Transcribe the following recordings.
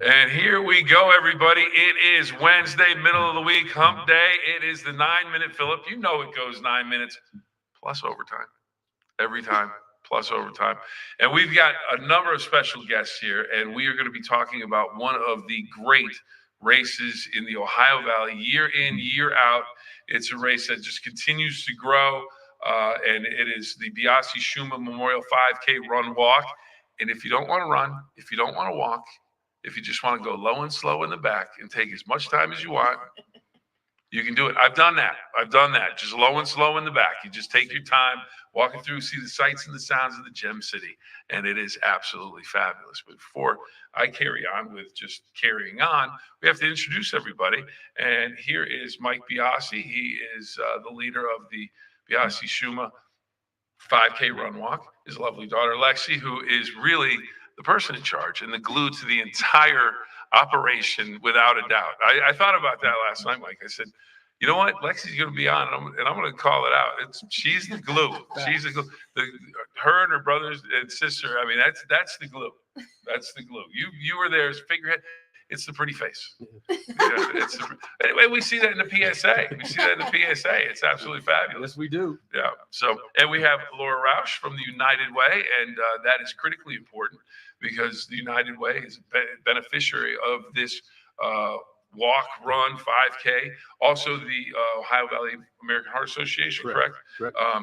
And here we go, everybody. It is Wednesday, middle of the week, hump day. It is the 9-minute Phill-Up. You know it goes 9 minutes plus overtime every time, plus overtime. And we've got a number of special guests here, and we are going to be talking about one of the great races in the Ohio Valley, year in, year out. It's a race that just continues to grow, and it is the Biasi-Shuma Memorial 5K Run Walk. And if you don't want to run, if you don't want to walk, if you just want to go low and slow in the back and take as much time as you want, you can do it. I've done that. Just low and slow in the back. You just take your time, walking through, see the sights and the sounds of the Gem City, and it is absolutely fabulous. But before I carry on with just carrying on, we have to introduce everybody. And here is Mike Biasi. He is the leader of the Biasi-Shuma 5K Run Walk. His lovely daughter, Lexi, who is really the person in charge and the glue to the entire operation, without a doubt. I thought about that last night, Mike. I said, you know what? Lexi's going to be on, and I'm going to call it out. She's the glue. She's the glue. Her and her brothers and sister. I mean, that's the glue. That's the glue. You were there as figurehead. It's the pretty face. Anyway, we see that in the PSA. It's absolutely fabulous. Yes, we do. Yeah. So, and we have Laura Roush from the United Way, and that is critically important because the United Way is a beneficiary of this walk, run, 5K. Also, the Ohio Valley American Heart Association, correct?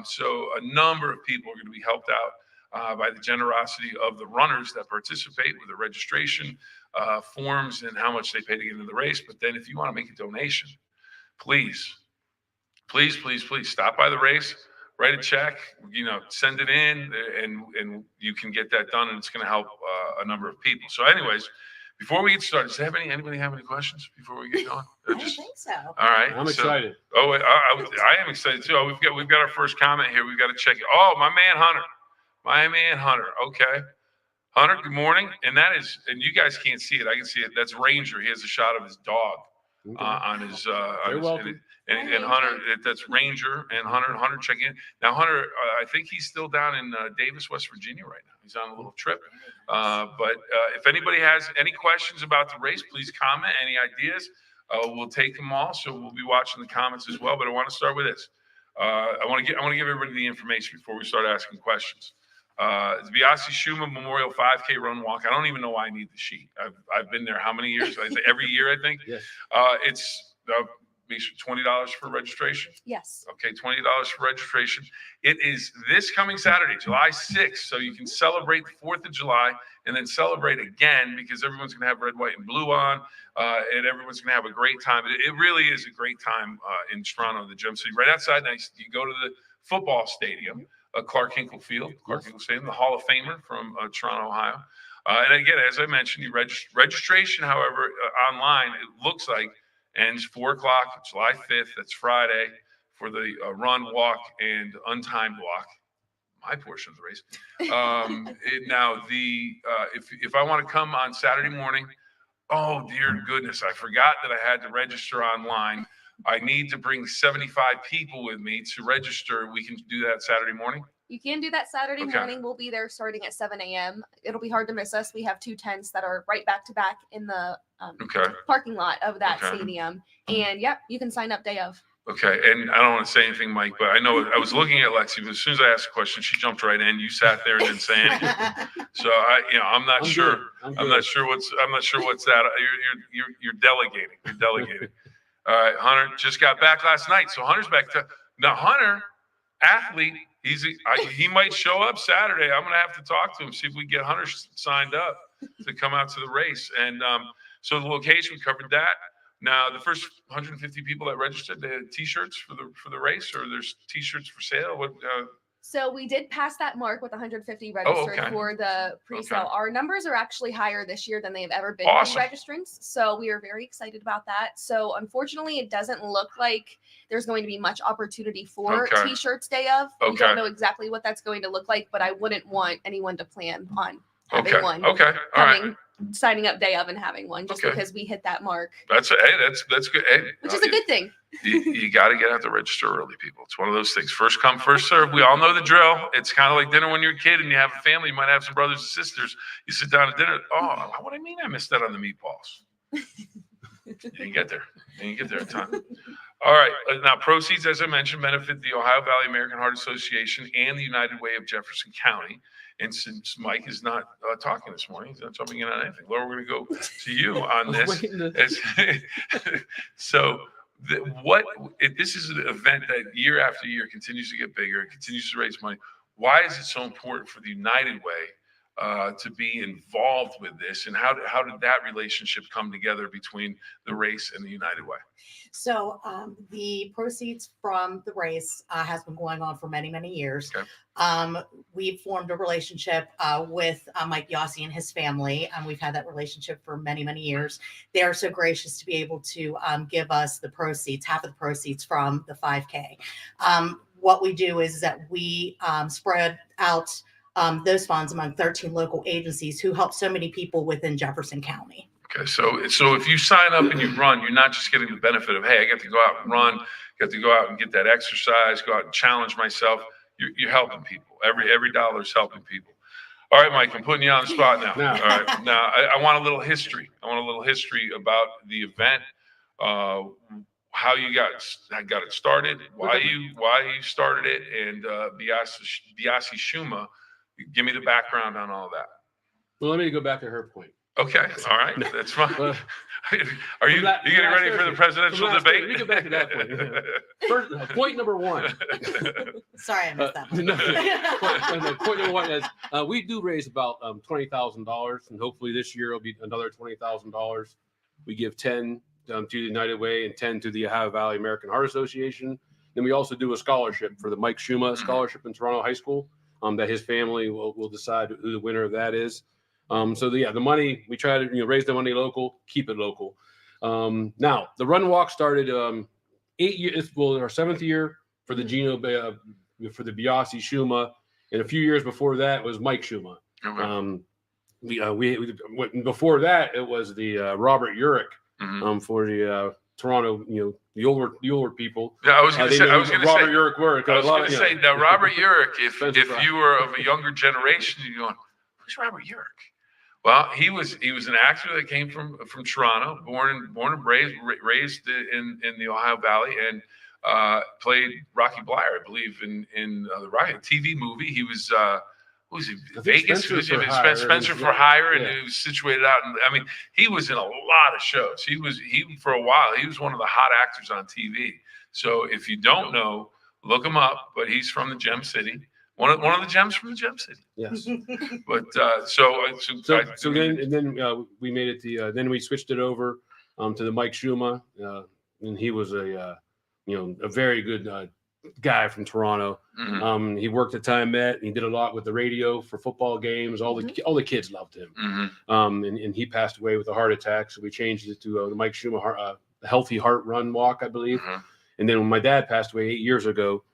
So a number of people are going to be helped out by the generosity of the runners that participate with the registration forms and how much they pay to get into the race. But then if you want to make a donation, please stop by the race, write a check, send it in, and you can get that done, and it's going to help a number of people. So anyways, before we get started, does anybody have any questions before we get going? I don't think so. All right. I'm excited. Oh, I am excited too. Oh, we've got our first comment here. We've got to check it. Oh, my man Hunter. Okay. Hunter, good morning. And you guys can't see it. I can see it. That's Ranger. He has a shot of his dog on his. And Hunter, that's Ranger and Hunter checking in. Now, Hunter, I think he's still down in Davis, West Virginia right now. He's on a little trip. But if anybody has any questions about the race, please comment. Any ideas? We'll take them all. So we'll be watching the comments as well. But I want to start with this. I want to give everybody the information before we start asking questions. It's Biasi-Shuma Memorial 5K Run Walk. I don't even know why I need the sheet. I've been there how many years? Every year, I think. Yes. It's $20 for registration. Yes. Okay, $20 for registration. It is this coming Saturday, July 6th, so you can celebrate the 4th of July and then celebrate again because everyone's going to have red, white, and blue on, and everyone's going to have a great time. It really is a great time in Toronto, the Gem City. Right outside, you go to the football stadium. Clark Hinkle Field, Stadium, the Hall of Famer from Toronto, Ohio. And again, as I mentioned, registration, however, online, it looks like ends 4 o'clock, July 5th. That's Friday for the run, walk, and untimed walk. My portion of the race. If I want to come on Saturday morning, oh dear goodness, I forgot that I had to register online. I need to bring 75 people with me to register. We can do that Saturday morning? You can do that Saturday morning. We'll be there starting at 7 a.m. It'll be hard to miss us. We have 2 tents that are right back to back in the parking lot of that stadium. And, you can sign up day of. Okay, and I don't want to say anything, Mike, but I know I was looking at Lexi, but as soon as I asked a question, she jumped right in. You sat there and didn't say anything. So I'm not sure. I'm not sure what's that. You're delegating. You're delegating. All right, Hunter just got back last night, so Hunter's back. Now, Hunter, athlete, he might show up Saturday. I'm going to have to talk to him, see if we can get Hunter signed up to come out to the race. And so the location, we covered that. Now, the first 150 people that registered, they had T-shirts for the race, or there's T-shirts for sale. So we did pass that mark with 150 registered for the pre-sale. Okay. Our numbers are actually higher this year than they've ever been for registrants. So we are very excited about that. So unfortunately, it doesn't look like there's going to be much opportunity for T-shirts day of. We don't know exactly what that's going to look like, but I wouldn't want anyone to plan on having one. Okay. All right. Signing up day of and having one just because we hit that mark. That's good. Hey, which is a good thing. You got to get out the register early, people. It's one of those things. First come, first serve. We all know the drill. It's kind of like dinner when you're a kid and you have a family. You might have some brothers and sisters. You sit down at dinner. Oh, what do I mean I missed that on the meatballs? You get there. You get there in time. All right. Now, proceeds, as I mentioned, benefit the Ohio Valley American Heart Association and the United Way of Jefferson County. And since Mike is not talking this morning, he's not jumping in on anything. Laura, we're going to go to you on this. So, this is an event that year after year continues to get bigger. It continues to raise money. Why is it so important for the United Way to be involved with this? And how did that relationship come together between the race and the United Way? So the proceeds from the race has been going on for many, many years. Okay. We've formed a relationship with Mike Biasi and his family, and we've had that relationship for many, many years. They are so gracious to be able to give us the proceeds, half of the proceeds from the 5K. What we do is that we spread out those funds among 13 local agencies who help so many people within Jefferson County. Okay, so if you sign up and you run, you're not just getting the benefit of, hey, I get to go out and run, get to go out and get that exercise, go out and challenge myself. You're helping people. Every dollar is helping people. All right, Mike, I'm putting you on the spot now. All right, now I want a little history. I want a little history about the event, how you got it started, why you started it, and Biasi-Shuma. Give me the background on all that. Well, let me go back to her point. Okay, all right, that's fine. Are you getting ready for the presidential debate? Let me go back to that point. First, point number one. Sorry, I missed that one. Point number one is we do raise about $20,000, and hopefully this year it'll be another $20,000. We give 10 to the United Way and 10 to the Ohio Valley American Heart Association. Then we also do a scholarship for the Mike Shuma scholarship in Toronto High School. That his family will decide who the winner of that is. The money, we try to raise the money local, keep it local. Now the run walk started 8 years. Well, our 7th year for the for the Biasi-Shuma, and a few years before that was Mike Shuma. Okay. We before that it was the Robert Urich for the Toronto, the older people. Yeah, I was going to say Robert Urich work. I was going to say now Robert Urich. If you were of a younger generation, you're going, who's Robert Urich? Well, he was an actor that came from Toronto, born and raised in the Ohio Valley, and played Rocky Bleier, I believe, in the Rocky TV movie. He was. Who was he? Vegas? Spencer for Hire, and he was situated out. And he was in a lot of shows. He for a while. He was one of the hot actors on TV. So if you don't know, look him up. But he's from the Gem City. One of the gems from the Gem City. Yes. But then we made it then we switched it over to the Mike Shuma, and he was a very good guy from Toronto. Mm-hmm. He worked at Time Met. He did a lot with the radio for football games. All the kids loved him. Mm-hmm. And he passed away with a heart attack. So we changed it to the Mike Shuma Healthy Heart Run Walk, I believe. Mm-hmm. And then when my dad passed away 8 years ago,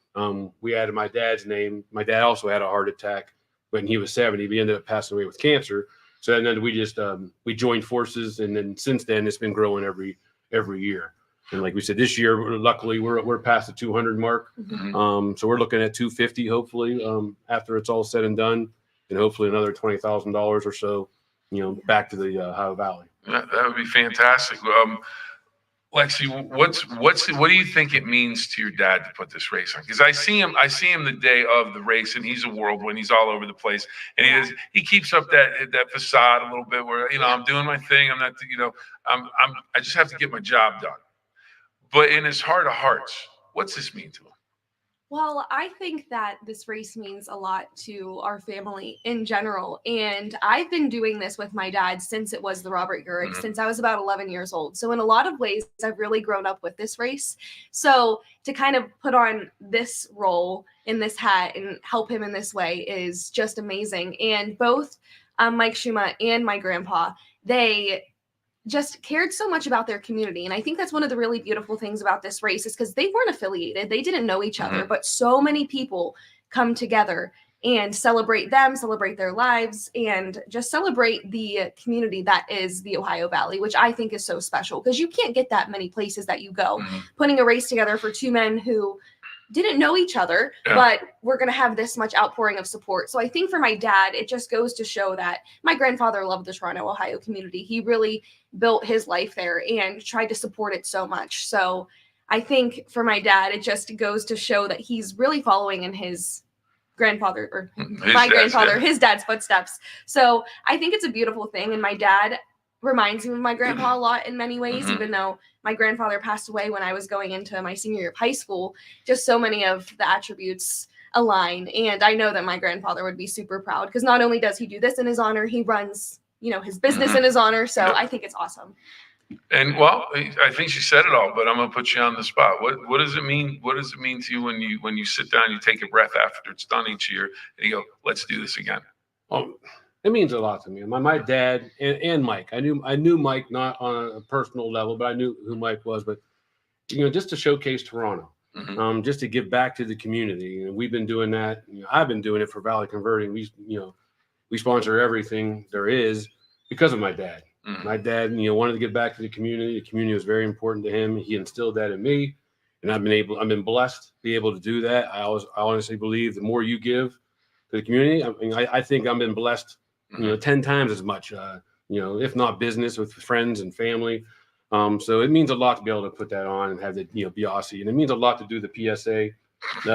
we added my dad's name. My dad also had a heart attack when he was 70. He ended up passing away with cancer. So then we just we joined forces, and then since then it's been growing every year. And like we said, this year, luckily, we're past the 200 mark. Mm-hmm. So we're looking at 250, hopefully, after it's all said and done, and hopefully another $20,000 or so, back to the Ohio Valley. That would be fantastic. Lexi, what do you think it means to your dad to put this race on? Because I see him the day of the race, and he's a whirlwind. He's all over the place, and he keeps up that facade a little bit where I'm doing my thing. I'm not I just have to get my job done. But in his heart of hearts, what's this mean to him? Well, I think that this race means a lot to our family in general. And I've been doing this with my dad since it was the Robert Urich, since I was about 11 years old. So in a lot of ways, I've really grown up with this race. So to kind of put on this role in this hat and help him in this way is just amazing. And both Mike Shuma and my grandpa, they just cared so much about their community. And I think that's one of the really beautiful things about this race is because they weren't affiliated. They didn't know each other, but so many people come together and celebrate them, celebrate their lives, and just celebrate the community that is the Ohio Valley, which I think is so special because you can't get that many places that you go. Putting a race together for two men who didn't know each other, but we're going to have this much outpouring of support. So I think for my dad, it just goes to show that my grandfather loved the Toronto, Ohio community. He really built his life there and tried to support it so much. So I think for my dad, it just goes to show that he's really following in his grandfather or his dad's footsteps. So I think it's a beautiful thing. And my dad reminds me of my grandpa a lot in many ways, even though my grandfather passed away when I was going into my senior year of high school. Just so many of the attributes align. And I know that my grandfather would be super proud because not only does he do this in his honor, he runs, his business in his honor. So I think it's awesome. And well, I think she said it all, but I'm gonna put you on the spot. What does it mean? What does it mean to you when you sit down, you take a breath after it's done each year, and you go, "Let's do this again"? Oh, it means a lot to me. My dad and Mike. I knew Mike not on a personal level, but I knew who Mike was. But just to showcase Toronto, just to give back to the community. We've been doing that. I've been doing it for Valley Converting. We sponsor everything there is because of my dad. My dad, wanted to give back to the community. The community was very important to him. He instilled that in me, and I've been blessed to be able to do that. I honestly believe the more you give to the community, I think I've been blessed, 10 times as much, if not business with friends and family. So it means a lot to be able to put that on and have the, Biasi, and it means a lot to do the PSA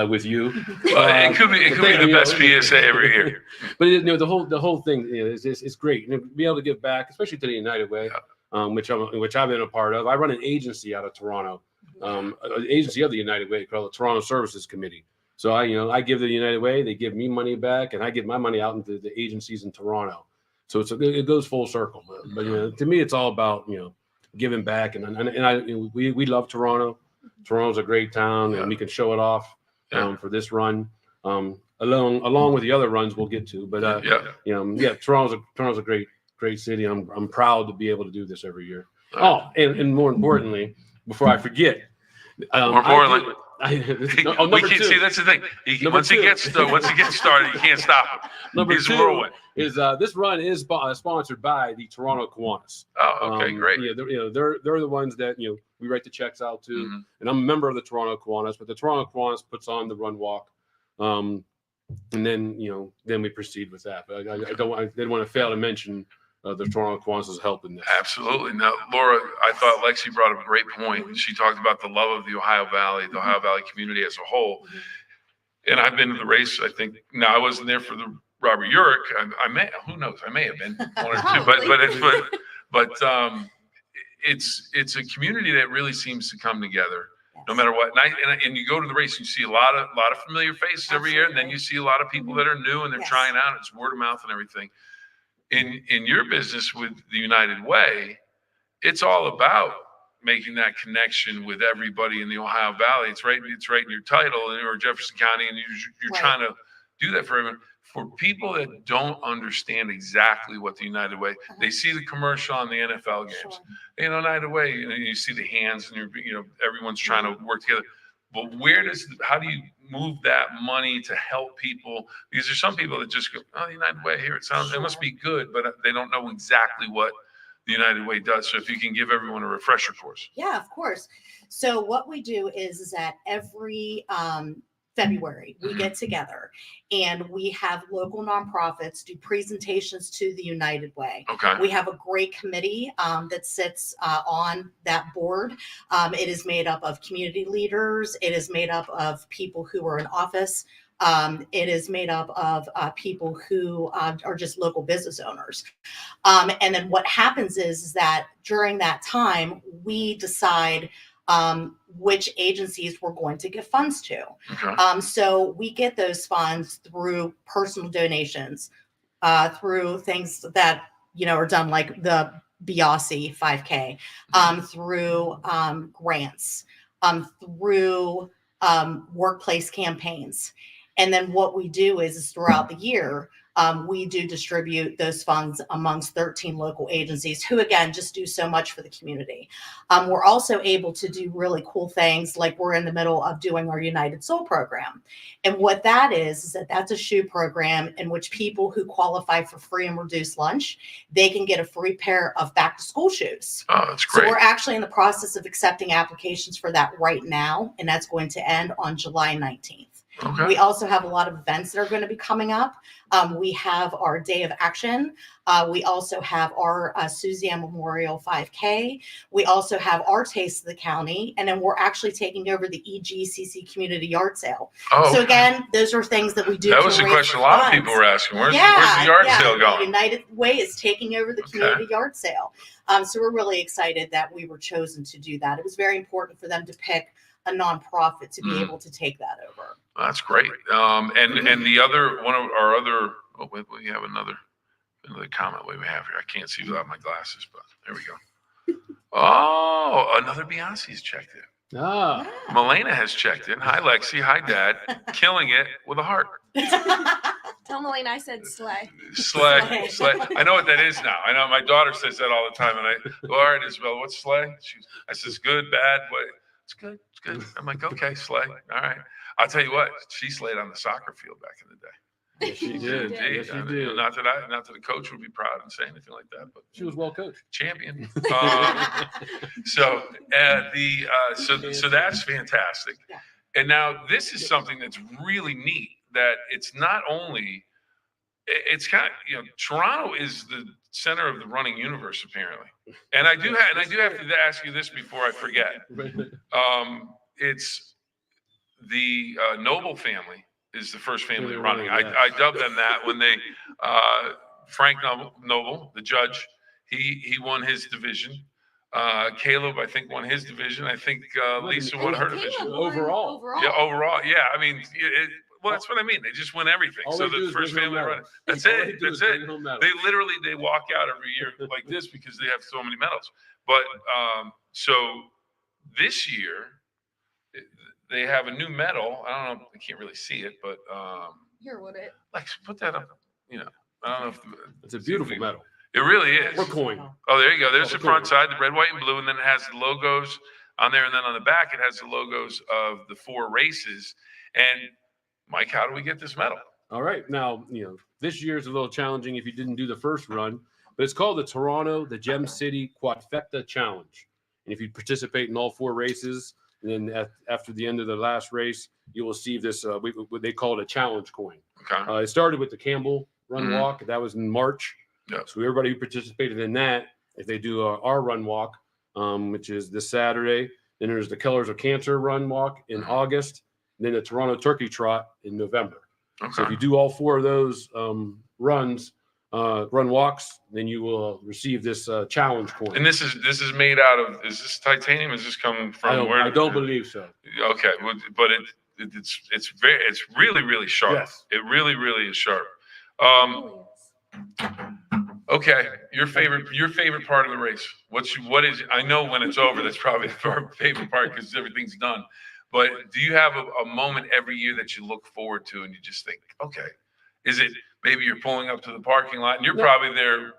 with you. Well, it could be the best PSA every year. But the whole thing is great, and be able to give back, especially to the United Way, which I've been a part of. I run an agency out of Toronto, an agency of the United Way called the Toronto Services Committee. So I give the United Way, they give me money back, and I give my money out into the agencies in Toronto. So it goes full circle. But to me, it's all about giving back, and we love Toronto. Toronto's a great town, and we can show it off for this run, along with the other runs we'll get to. But Toronto's a great city. I'm proud to be able to do this every year. Oh, and more importantly, before I forget, we can't see. That's the thing. Once he gets started, you can't stop him. Number two is this run is sponsored by the Toronto Kiwanis. Oh, okay, great. Yeah, they're the ones that we write the checks out to, and I'm a member of the Toronto Kiwanis. But the Toronto Kiwanis puts on the run walk, and then we proceed with that. But I didn't want to fail to mention the Toronto Kiwanis is helping this. Absolutely. Now, Laura, I thought Lexi brought up a great point. She talked about the love of the Ohio Valley, the Ohio Valley community as a whole. And I've been to the race. I think now I wasn't there for the Robert Urich. I may, who knows? I may have been one or two, but it's a community that really seems to come together no matter what. And you go to the race, you see a lot of familiar faces every year, and then you see a lot of people that are new and they're trying out. It's word of mouth and everything. In your business with the United Way, it's all about making that connection with everybody in the Ohio Valley. It's right in your title, or Jefferson County, and you're trying to do that for everyone. For people that don't understand exactly what the United Way, they see the commercial on the NFL games. United Way, you see the hands, and everyone's trying to work together. But how do you move that money to help people? Because there's some people that just go, "Oh, the United Way, here it must be good," but they don't know exactly what the United Way does. So if you can give everyone a refresher course. Yeah, of course. So what we do is that every February we get together and we have local nonprofits do presentations to the United Way. Okay. We have a great committee that sits on that board. It is made up of community leaders. It is made up of people who are in office. It is made up of people who are just local business owners. And then what happens is that during that time, we decide which agencies we're going to give funds to. Okay. So we get those funds through personal donations, through things that, are done like the Biasi 5K, through grants, through workplace campaigns. And then what we do is throughout the year, we do distribute those funds amongst 13 local agencies who, again, just do so much for the community. We're also able to do really cool things, like we're in the middle of doing our United Soul program. And what that is that that's a shoe program in which people who qualify for free and reduced lunch, they can get a free pair of back to school shoes. Oh, that's great. So we're actually in the process of accepting applications for that right now, and that's going to end on July 19th. Okay. We also have a lot of events that are going to be coming up. We have our Day of Action. We also have our Suzanne Memorial 5K. We also have our Taste of the County. And then we're actually taking over the EGCC Community Yard Sale. Oh, so again, those are things that we do. That was a question a lot of people were asking. Where's the yard sale going? United Way is taking over the community yard sale. So we're really excited that we were chosen to do that. It was very important for them to pick a nonprofit to be able to take that over. That's great. And the other one of our other, we have another comment we have here. I can't see without my glasses, but there we go. Oh, another Biasi's checked in. Ah. Milena has checked in. Hi, Lexi. Hi, Dad. Killing it with a heart. Tell Milena I said slay. Slay. I know what that is now. I know my daughter says that all the time. And I go, all right, Isabel, what's slay? I says, good, bad. What? It's good. It's good. I'm like, okay, slay. All right. I'll tell you what, she slayed on the soccer field back in the day. Yes, she did. Indeed. Yes, she did. Not that the coach would be proud and say anything like that, but She was well coached. champion. So that's fantastic. Yeah. And now this is something that's really neat. That it's not only, it's kind of, Toronto is the center of the running universe apparently. And I do have to ask you this before I forget. It's the Noble family is the first family running. I dubbed them that when they Frank Noble, the judge, he won his division. Caleb, I think, won his division. I think Lisa won her division. Overall. Yeah, overall. Yeah, I mean, well, that's what I mean. They just win everything. So the first family running. That's it. That's it. They walk out every year like this because they have so many medals. But so this year they have a new medal. I don't know. I can't really see it, but Here, would it? like put that up. I don't know if It's a beautiful medal. it really is. Or coin. Oh, there you go. There's Oh, the cool. front side, the red, white, and blue, and then it has the logos on there, and then on the back it has the logos of the 4 races. And Mike, how do we get this medal? All right. Now, this year's a little challenging if you didn't do the first run, but it's called the Gem City Quadfecta Challenge. And if you participate in all 4 races, and then after the end of the last race, you will receive this, what they call it a challenge coin. Okay. It started with the Campbell Run Walk. That was in March. Yep. So everybody who participated in that, if they do our run walk, which is this Saturday, then there's the Killers of Cancer Run Walk in August, and then the Toronto Turkey Trot in November. Okay. So if you do all 4 of those run walks, then you will receive this challenge coin. And this is made out of, is this titanium? Is this coming from where? I don't believe so. Okay, but it's really, really sharp. Yes. It really, really is sharp. Really is. Okay, your favorite part of the race. What is? I know when it's over, that's probably our favorite part because everything's done. But do you have a moment every year that you look forward to and you just think, okay, is it maybe you're pulling up to the parking lot and you're probably there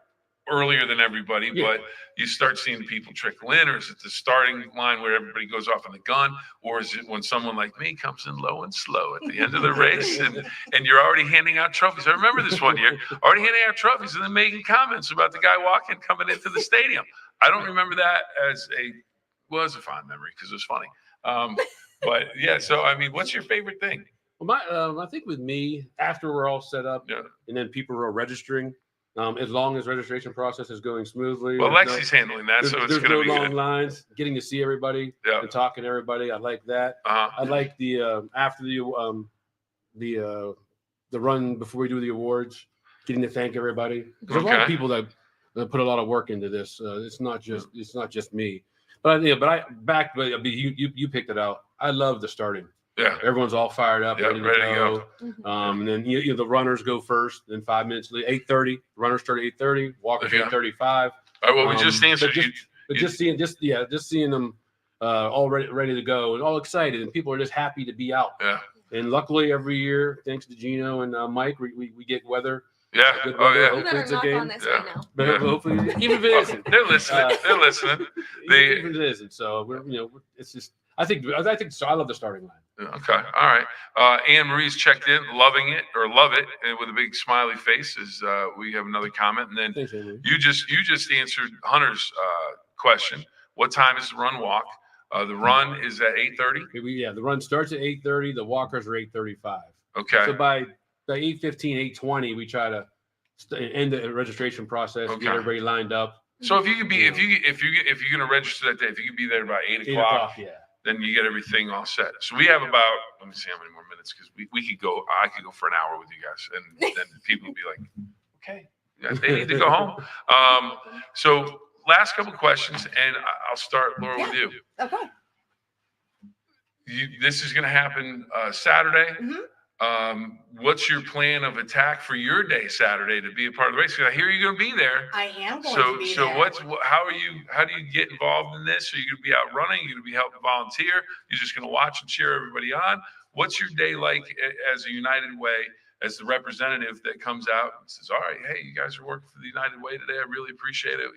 earlier than everybody, but you start seeing people trickle in, or is it the starting line where everybody goes off on the gun, or is it when someone like me comes in low and slow at the end of the race and you're already handing out trophies? I remember this one year, already handing out trophies and then making comments about the guy coming into the stadium. I don't remember that as was a fond memory because it was funny. But yeah, so I mean, what's your favorite thing? Well, I think with me, after we're all set up, and then people are registering, as long as registration process is going smoothly. Well, Lexi's handling that, so it's going to be long good. lines. Getting to see everybody and talking to everybody, I like that. I like the after the run before we do the awards, getting to thank everybody. There's a lot of people that put a lot of work into this. It's not just me. But you picked it out. I love the starting. Yeah, everyone's all fired up, ready to go. Mm-hmm. And then the runners go first. Then 5 minutes later, 8:30. Runners start at 8:30. Walkers 8:35. All right, well, we just answered. Just seeing them all ready to go and all excited, and people are just happy to be out. Yeah. And luckily, every year, thanks to Gino and Mike, we get weather Yeah. Good Oh, weather. yeah. You Hopefully better it's a knock game. on this Yeah. right now. But Yeah. hopefully, even if it isn't, They're listening. They're listening. even if it isn't. So it's just. I think so. I love the starting line. Okay. All right. Anne Marie's checked in, loving it or love it, and with a big smiley face. Is we have another comment, and then Thanks, Emily. you just answered Hunter's question. What time is the run walk? The run is at 8:30. The run starts at 8:30. The walkers are 8:35. Okay. So by 8:15, 8:20, we try to end the registration process, Okay. get everybody lined up. So if you could be, if you're gonna register that day, if you could be there by 8 o'clock, yeah. then you get everything all set. So we have about, let me see how many more minutes, because we could go. I could go for an hour with you guys, and then people would be like, okay, yeah, they need to go home. So last couple questions, and I'll start, Laura, with you. Okay. This is going to happen Saturday. Mhm. What's your plan of attack for your day Saturday to be a part of the race? Because I hear you're going to be there. I am going So to be so there. how do you get involved in this? Are you going to be out running? Are you going to be helping volunteer? You're just going to watch and cheer everybody on? What's your day like as a United Way, as the representative that comes out and says, all right, hey, you guys are working for the United Way today. I really appreciate it.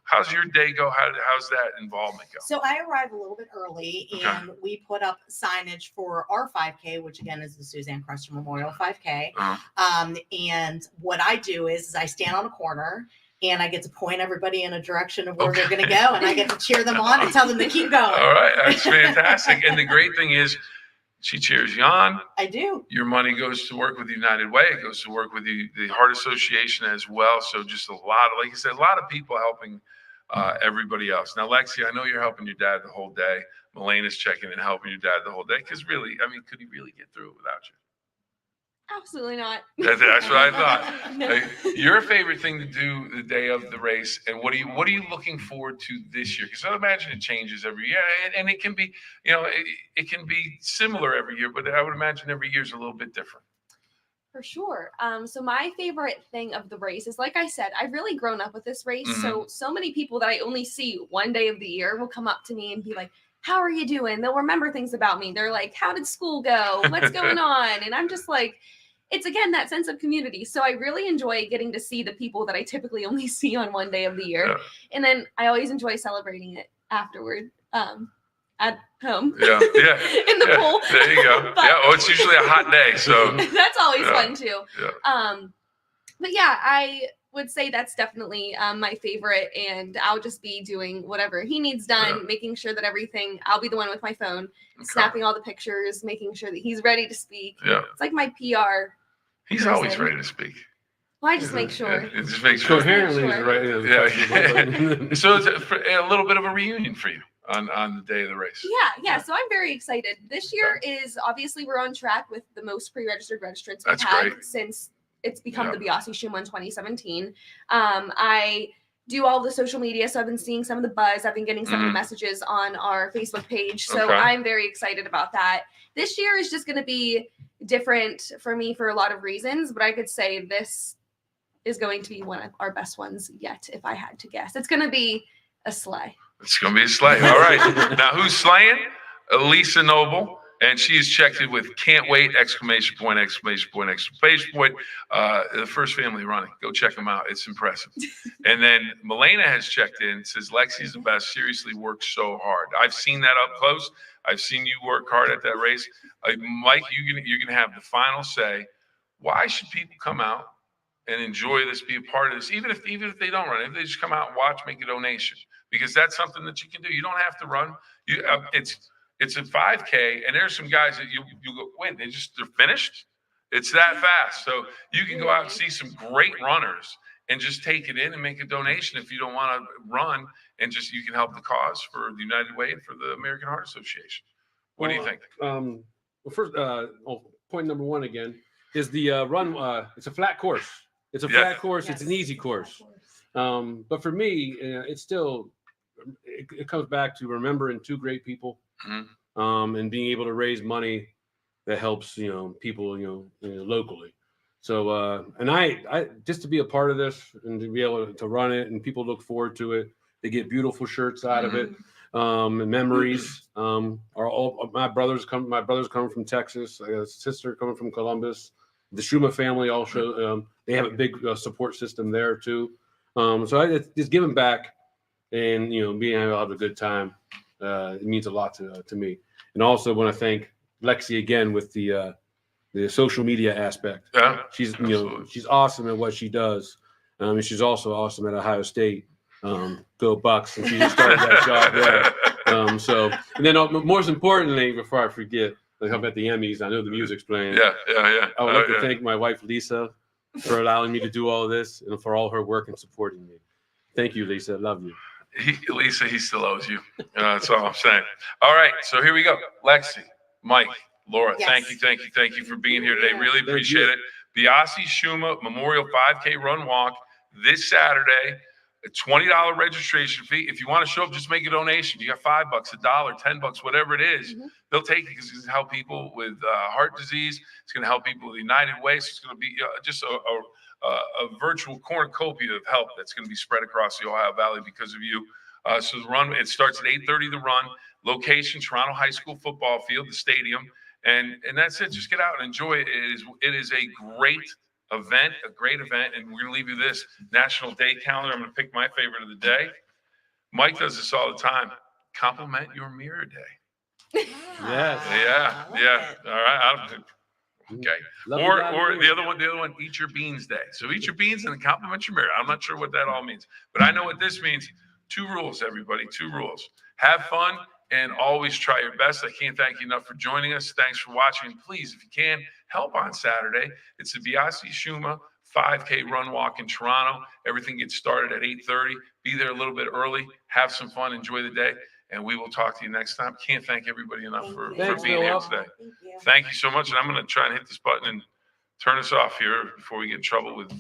How's your day go? How's that involvement go? So I arrive a little bit early, Okay. and we put up signage for our 5K, which again is the Suzanne Crusher Memorial 5K. And what I do is I stand on a corner, and I get to point everybody in a direction of where they're going to go, and I get to cheer them on and tell them to keep going. All right, that's fantastic. And the great thing is, she cheers you on. I do. Your money goes to work with the United Way. It goes to work with the Heart Association as well. So just a lot of, like you said, a lot of people helping everybody else. Now, Lexi, I know you're helping your dad the whole day. Melena's checking and helping your dad the whole day. Because really, I mean, could he really get through it without you? Absolutely not. That's what I thought. No. Like, your favorite thing to do the day of the race, and what are you looking forward to this year? Because I imagine it changes every year, and it can be, it can be similar every year, but I would imagine every year is a little bit different. For sure. So my favorite thing of the race is, like I said, I've really grown up with this race. Mm-hmm. So many people that I only see one day of the year will come up to me and be like, how are you doing? They'll remember things about me. They're like, how did school go? What's going on? And I'm just like, it's again that sense of community. So I really enjoy getting to see the people that I typically only see on one day of the year. Yeah. And then I always enjoy celebrating it afterward. At home. Yeah. In the pool. There you go. It's usually a hot day, so that's always fun too. Yeah. But yeah, I would say that's definitely my favorite, and I'll just be doing whatever he needs done, making sure that I'll be the one with my phone, snapping all the pictures, making sure that he's ready to speak. Yeah. It's like my PR. He's person. Always ready to speak. Well, I just make sure. Yeah, just make sure. Coherently, right? Yeah. So it's a little bit of a reunion for you on the day of the race. Yeah. So I'm very excited. This year is obviously we're on track with the most pre-registered registrants we've had since it's become the Biasi-Shuma in 2017. I do all the social media, so I've been seeing some of the buzz. I've been getting some of the messages on our Facebook page, so I'm very excited about that. This year is just going to be different for me for a lot of reasons, but I could say this is going to be one of our best ones yet, if I had to guess. It's going to be a sleigh. It's going to be a sleigh. All right. Now, who's slaying? Elisa Noble. And she is checked in with can't wait, exclamation point, exclamation point, exclamation point. The first family running. Go check them out. It's impressive. And then Melena has checked in, says, Lexi's the best. Seriously works so hard. I've seen that up close. I've seen you work hard at that race. Mike, you're gonna have the final say. Why should people come out and enjoy this, be a part of this, even if they don't run, if they just come out and watch, make a donation, because that's something that you can do. You don't have to run. It's a 5K, and there's some guys that you go, wait, they're finished. It's that fast. So you can go out and see some great runners and just take it in and make a donation if you don't want to run, and just you can help the cause for the United Way and for the American Heart Association. What do you think? Well, first, point number one again is the run. It's a flat course. It's a flat course. Yes. It's an easy course. But for me, it's still it comes back to remembering two great people. And being able to raise money that helps, people, locally. So, and I just to be a part of this and to be able to run it, and people look forward to it. They get beautiful shirts out of it, and memories. Are all my brothers coming from Texas. I got a sister coming from Columbus. The Shuma family also they have a big support system there too. So I just giving back and being able to have a good time. It means a lot to me. And also want to thank Lexi again with the social media aspect. Yeah, she's absolutely. She's awesome at what she does. And she's also awesome at Ohio State. Go Bucks! And she just started that job there. So, and then most importantly, before I forget, like I'm at the Emmys. I know the music's playing. Yeah. I would like to thank my wife Lisa for allowing me to do all of this and for all her work and supporting me. Thank you, Lisa. I love you. Lisa, he still owes you. That's all I'm saying. All right, so here we go. Lexi, Mike, Laura, Yes. thank you for being here today. Really appreciate it. Biasi-Shuma Memorial 5K Run Walk this Saturday. A $20 registration fee. If you want to show up, just make a donation. You got $5, $1, $10, whatever it is. Mm-hmm. They'll take it because it's going to help people with heart disease. It's going to help people with United Way. So it's going to be just a virtual cornucopia of help that's going to be spread across the Ohio Valley because of you. So the run, it starts at 8:30. The run location, Toronto High School football field, the stadium, and that's it. Just get out and enjoy it. It is a great event, and we're going to leave you this National Day calendar. I'm going to pick my favorite of the day. Mike does this all the time. Compliment your mirror day. Yes. Yeah. All right. Okay. Or the other one, eat your beans day. So eat your beans and then compliment your mirror. I'm not sure what that all means, but I know what this means. 2 rules, everybody. 2 rules. Have fun and always try your best. I can't thank you enough for joining us. Thanks for watching. Please, if you can, help on Saturday. It's the Biasi-Shuma 5K Run Walk in Toronto. Everything gets started at 8:30. Be there a little bit early. Have some fun. Enjoy the day. And we will talk to you next time. Can't thank everybody enough for being here today. Thank you so much. And I'm going to try and hit this button and turn us off here before we get in trouble with